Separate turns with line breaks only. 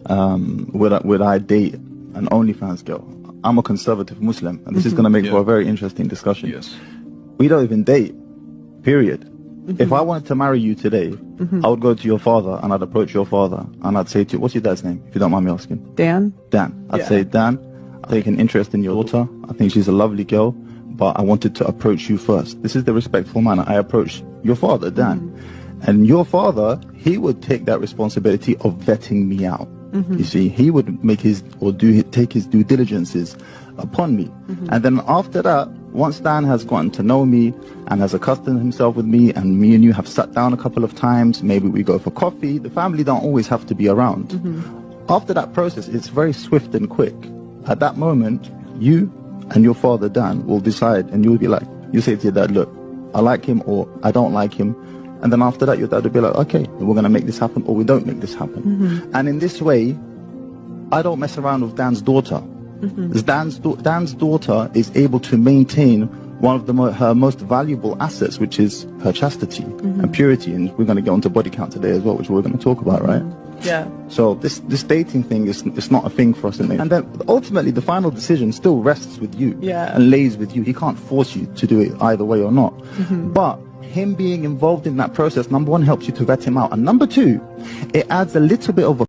would I date an OnlyFans girl? I'm a conservative Muslim, and this is going to make for a very interesting discussion.
Yes.
We don't even date, period. If I wanted to marry you today, I would go to your father and I'd approach your father and I'd say to you, what's your dad's name, if you don't mind me asking?
Dan.
Dan. I'd say, Dan, I take an interest in your daughter. I think she's a lovely girl, but I wanted to approach you first. This is the respectful manner. I approached your father, Dan. And your father, he would take that responsibility of vetting me out. You see, he would make take his due diligences upon me. And then after that, once Dan has gotten to know me and has accustomed himself with me, and me and you have sat down a couple of times, maybe we go for coffee, the family don't always have to be around. After that process, it's very swift and quick. At that moment, you and your father, Dan, will decide, and you'll be like, you say to your dad, look, I like him or I don't like him. And then after that, your dad will be like, okay, we're going to make this happen or we don't make this happen. And in this way, I don't mess around with Dan's daughter. Dan's daughter is able to maintain one of her most valuable assets, which is her chastity and purity. And we're going to get onto body count today as well, which we're going to talk about, right?
Yeah.
So this dating thing it's not a thing for us to make. And then ultimately the final decision still rests with you and lays with you. He can't force you to do it either way or not. But him being involved in that process, number one, helps you to vet him out. And number two, it adds a little bit of a